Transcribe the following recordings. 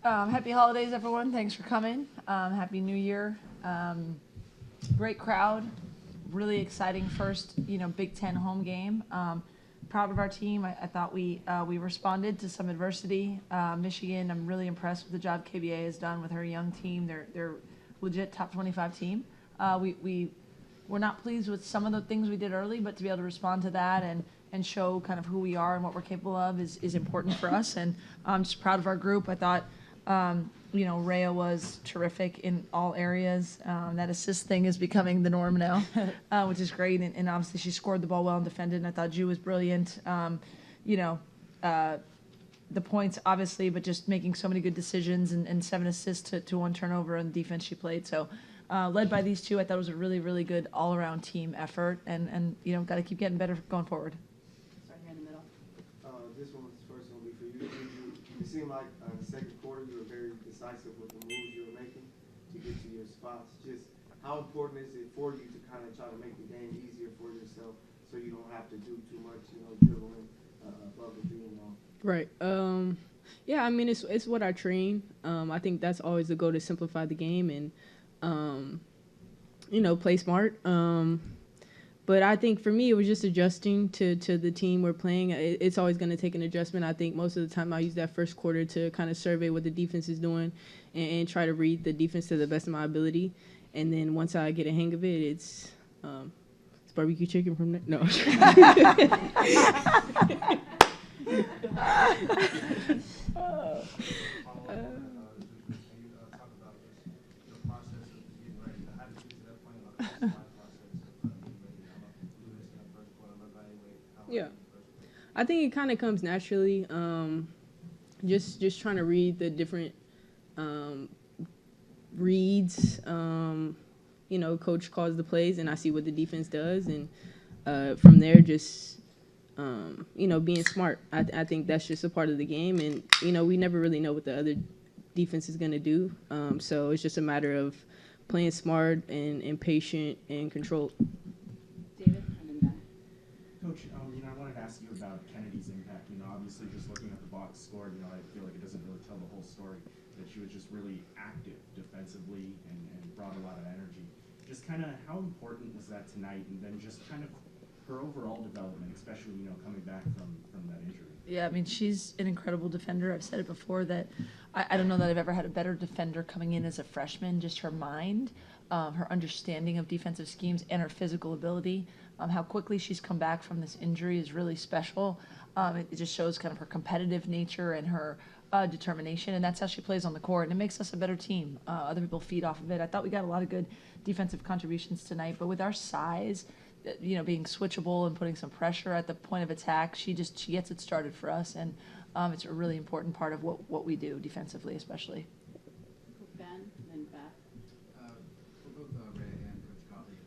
Happy holidays, everyone. Thanks for coming. Happy New Year. Great crowd. Really exciting first, Big Ten home game. Proud of our team. I thought we responded to some adversity. Michigan, I'm really impressed with the job KBA has done with her young team. They're legit top 25 team. We're not pleased with some of the things we did early, but to be able to respond to that and show kind of who we are and what we're capable of is important for us. And I'm just proud of our group. I thought, Rhea was terrific in all areas. That assist thing is becoming the norm now, which is great. And obviously she scored the ball well and defended. And I thought Ju was brilliant. The points, obviously, but just making so many good decisions and 7 assists to 1 turnover on the defense she played. So led by these two, I thought it was a really, really good all-around team effort. And got to keep getting better going forward. Start here in the middle. This one's first one will be for you. You seem like in the second quarter you were very decisive with the moves you were making to get to your spots. Just how important is it for you to kind of try to make the game easier for yourself so you don't have to do too much, dribbling above the 3-and-out? Right. Yeah, I mean, it's what I train. I think that's always the goal, to simplify the game and, play smart. But I think for me, it was just adjusting to the team we're playing. It's always going to take an adjustment. I think most of the time I use that first quarter to kind of survey what the defense is doing and try to read the defense to the best of my ability. And then once I get a hang of it, it's barbecue chicken from there. No. Yeah, I think it kind of comes naturally. Just trying to read the different reads. Coach calls the plays, and I see what the defense does, and from there, just being smart. I think that's just a part of the game, and we never really know what the other defense is gonna do. So it's just a matter of playing smart and patient and controlled. David, and then Ben. Coach, I wanted to ask you about Kennedy's impact. Obviously just looking at the box score, I feel like it doesn't really tell the whole story, that she was just really active defensively and brought a lot of energy. Just kind of how important was that tonight, and then just kind of her overall development, especially, coming back from that injury? Yeah, I mean, she's an incredible defender. I've said it before that I don't know that I've ever had a better defender coming in as a freshman. Just her mind, her understanding of defensive schemes, and her physical ability. How quickly she's come back from this injury is really special. It just shows kind of her competitive nature and her determination, and that's how she plays on the court, and it makes us a better team. Other people feed off of it. I thought we got a lot of good defensive contributions tonight, but with our size, being switchable and putting some pressure at the point of attack, she gets it started for us, and it's a really important part of what we do defensively, especially. Ben, and then Beth. For both Ray and Coach Gottlieb,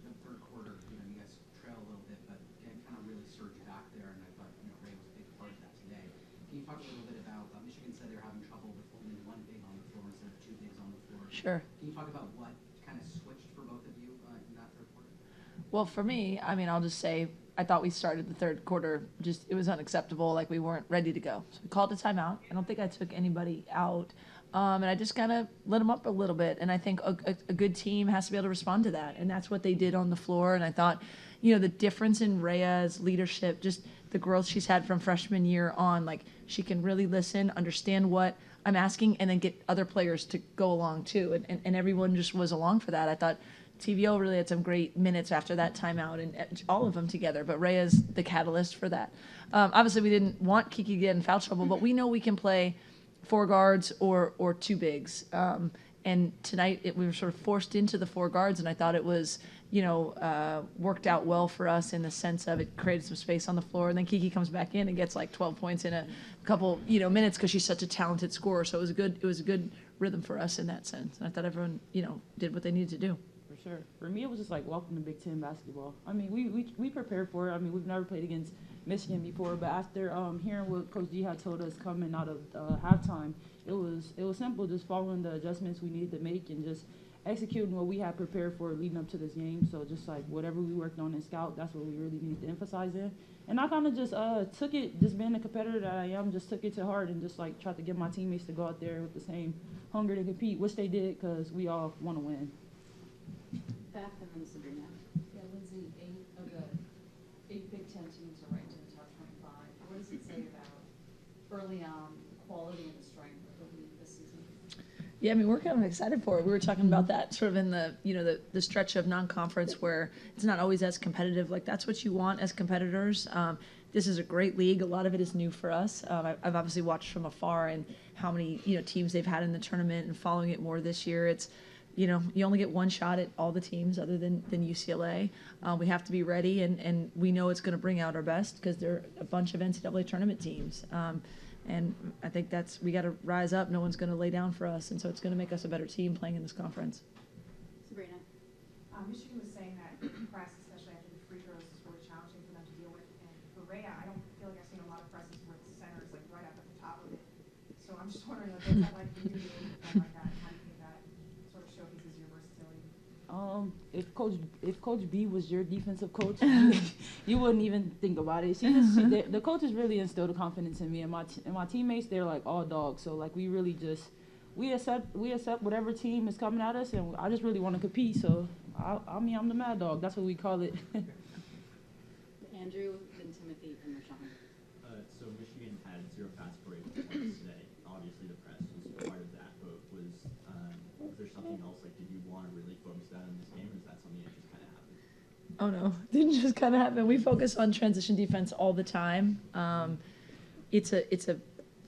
the third quarter, you guys trail a little bit, but again, kind of really surge back there, and I thought, Ray was a big part of that today. Can you talk a little bit about, Michigan said they were having trouble with only 1 big on the floor instead of 2 bigs on the floor. Sure. Can you talk about what kind of switched for both of you in that third quarter? Well, for me, I'll just say I thought we started the third quarter, it was unacceptable, like we weren't ready to go. So we called a timeout. I don't think I took anybody out. And I just kind of lit them up a little bit. And I think a good team has to be able to respond to that. And that's what they did on the floor. And I thought, the difference in Rhea's leadership, just the growth she's had from freshman year on, like she can really listen, understand what I'm asking, and then get other players to go along too. And everyone just was along for that. I thought TVO really had some great minutes after that timeout, and all of them together. But Rhea's the catalyst for that. Obviously, we didn't want Kiki to get in foul trouble, but we know we can play 4 guards or 2 bigs. And tonight we were sort of forced into the 4 guards, and I thought it was, worked out well for us in the sense of it created some space on the floor. And then Kiki comes back in and gets like 12 points in a couple, minutes because she's such a talented scorer. So it was a good rhythm for us in that sense. And I thought everyone, did what they needed to do. For sure. For me, it was just like welcome to Big Ten basketball. We prepared for it. We've never played against Michigan before, but after hearing what Coach G had told us coming out of halftime, it was simple, just following the adjustments we needed to make and just executing what we had prepared for leading up to this game. So just like whatever we worked on in scout, that's what we really need to emphasize in. And I kind of just took it, just being the competitor that I am, just took it to heart and just like tried to get my teammates to go out there with the same hunger to compete, which they did because we all want to win. Beth and then Sabrina. Yeah, Lindsay, 8 of the 8 Big Ten teams are ranked in the top 25. What does it say about early on the quality and the strength of the league this season? Yeah, I mean, we're kind of excited for it. We were talking about that sort of in the, the stretch of non-conference where it's not always as competitive. Like, that's what you want as competitors. This is a great league. A lot of it is new for us. I've obviously watched from afar and how many, teams they've had in the tournament and following it more this year. It's, you only get one shot at all the teams other than UCLA. We have to be ready, and we know it's going to bring out our best because they're a bunch of NCAA tournament teams. And I think we got to rise up. No one's going to lay down for us, and so it's going to make us a better team playing in this conference. Sabrina. Michigan was saying that press, especially after the free throws, is really challenging for them to deal with. And for Rhea, I don't feel like I've seen a lot of presses where the center is like right up at the top of it. So I'm just wondering, what's that like for you to be able to play like that? And how do you think that sort of showcases your versatility? If Coach B was your defensive coach, you wouldn't even think about it. The coaches really instilled the confidence in me and my teammates. They're like all dogs, so like we really just we accept whatever team is coming at us, and I just really want to compete. So I'm the mad dog. That's what we call it. Andrew, then Timothy, and Rashawn. So Michigan had 0 fast break points today. Obviously, the press was part of that, but was there something else? Like, did you want to really focus that in this game, or is that something that just kind of happened? Oh, no. Didn't just kind of happen. We focus on transition defense all the time. It's a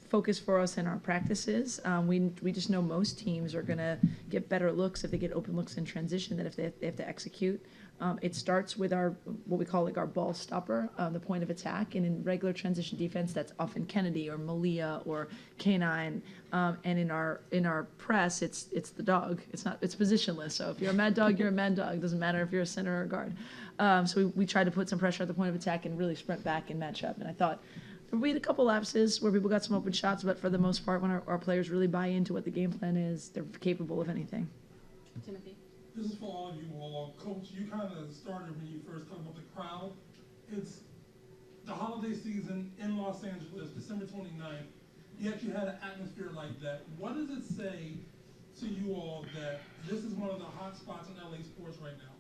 focus for us in our practices. We just know most teams are going to get better looks if they get open looks in transition than if they have to execute. It starts with what we call like our ball stopper, the point of attack, and in regular transition defense, that's often Kennedy or Malia or K9. And in our press, it's the dog. It's positionless. So if you're a mad dog, you're a mad dog. It doesn't matter if you're a center or a guard. So we try to put some pressure at the point of attack and really sprint back and match up. And I thought we had a couple lapses where people got some open shots, but for the most part, when our players really buy into what the game plan is, they're capable of anything. Timothy. This is for all of you all. Coach, you kind of started when you first talked about the crowd. It's the holiday season in Los Angeles, December 29th, yet you had an atmosphere like that. What does it say to you all that this is one of the hot spots in LA sports right now?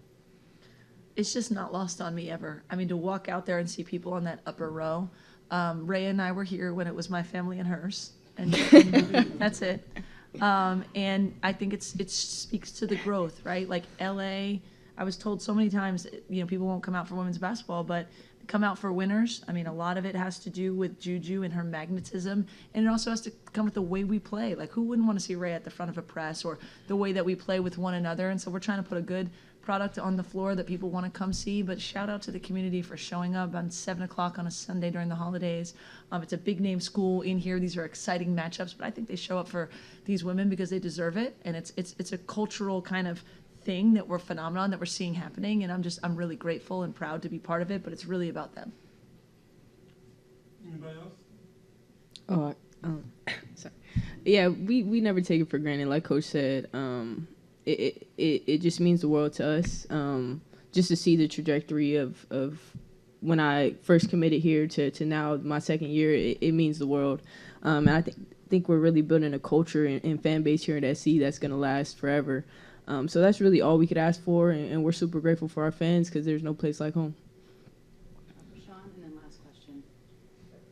It's just not lost on me ever. I mean, to walk out there and see people on that upper row. Ray and I were here when it was my family and hers, and that's it. And I think it speaks to the growth, right? Like LA, I was told so many times, people won't come out for women's basketball, but come out for winners. I mean, a lot of it has to do with JuJu and her magnetism, and it also has to come with the way we play. Like, who wouldn't want to see Ray at the front of a press, or the way that we play with one another? And so we're trying to put a good product on the floor that people want to come see. But shout out to the community for showing up on 7 o'clock on a Sunday during the holidays. It's a big name school in here. These are exciting matchups, but I think they show up for these women because they deserve it. And it's a cultural kind of thing that we're phenomenon that we're seeing happening, and I'm really grateful and proud to be part of it, but it's really about them. Anybody else? Sorry. Yeah, we never take it for granted. Like Coach said, it just means the world to us. Just to see the trajectory of when I first committed here to now my second year, it means the world. And I think we're really building a culture and fan base here at SC that's going to last forever. So that's really all we could ask for, and we're super grateful for our fans because there's no place like home. Sean, and then last question.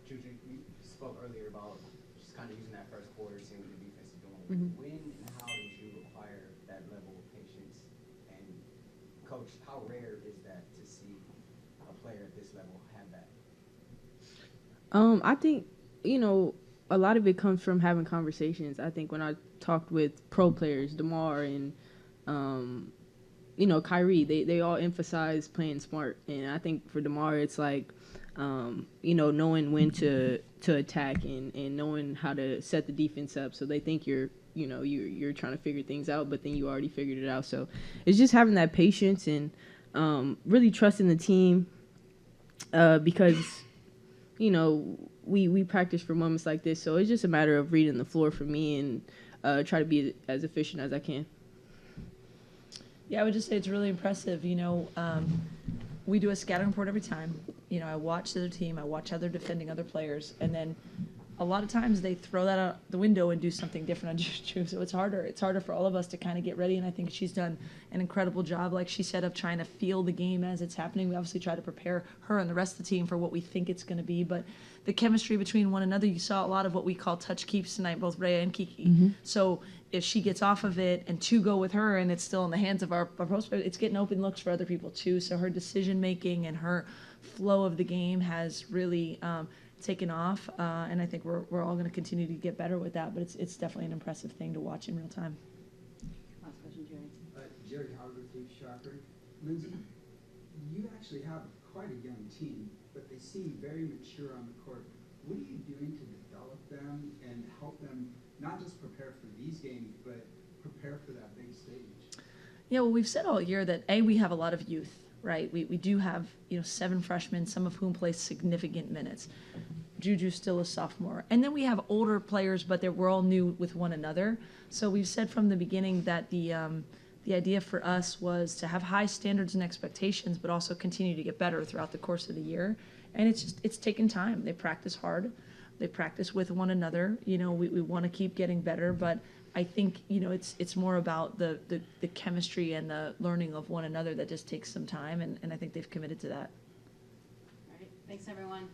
JuJu, you spoke earlier about just kind of using that first quarter, seeing what the defense is doing. Mm-hmm. When and how did you acquire that level of patience? And, Coach, how rare is that to see a player at this level have that? I think, a lot of it comes from having conversations. I think when I talked with pro players, DeMar and Kyrie, they all emphasize playing smart. And I think for DeMar, it's like, knowing when to attack and knowing how to set the defense up. So they think you're trying to figure things out, but then you already figured it out. So it's just having that patience and really trusting the team because, we practice for moments like this. So it's just a matter of reading the floor for me and try to be as efficient as I can. Yeah, I would just say it's really impressive. We do a scouting report every time. I watch the other team, I watch how they're defending other players, and then a lot of times they throw that out the window and do something different on JuJu. So it's harder for all of us to kind of get ready, and I think she's done an incredible job, like she said, of trying to feel the game as it's happening. We obviously try to prepare her and the rest of the team for what we think it's going to be, but the chemistry between one another, you saw a lot of what we call touch keeps tonight, both Rhea and Kiki. So if she gets off of it and two go with her and it's still in the hands of our post players, it's getting open looks for other people too. So her decision making and her flow of the game has really taken off, and I think we're all going to continue to get better with that, but it's definitely an impressive thing to watch in real time. Last question, Jerry. Jerry Howard with Leaf Shocker. Lindsay, you actually have quite a young team, but they seem very mature on the court. What are you doing to develop them and help them not just prepare for these games, but prepare for that big stage? Yeah, well, we've said all year that we have a lot of youth, right? We do have 7 freshmen, some of whom play significant minutes. JuJu's still a sophomore, and then we have older players, but we're all new with one another. So we've said from the beginning that the idea for us was to have high standards and expectations, but also continue to get better throughout the course of the year. And it's taken time. They practice hard. They practice with one another. We want to keep getting better, but I think it's more about the chemistry and the learning of one another that just takes some time, and I think they've committed to that. All right, thanks everyone.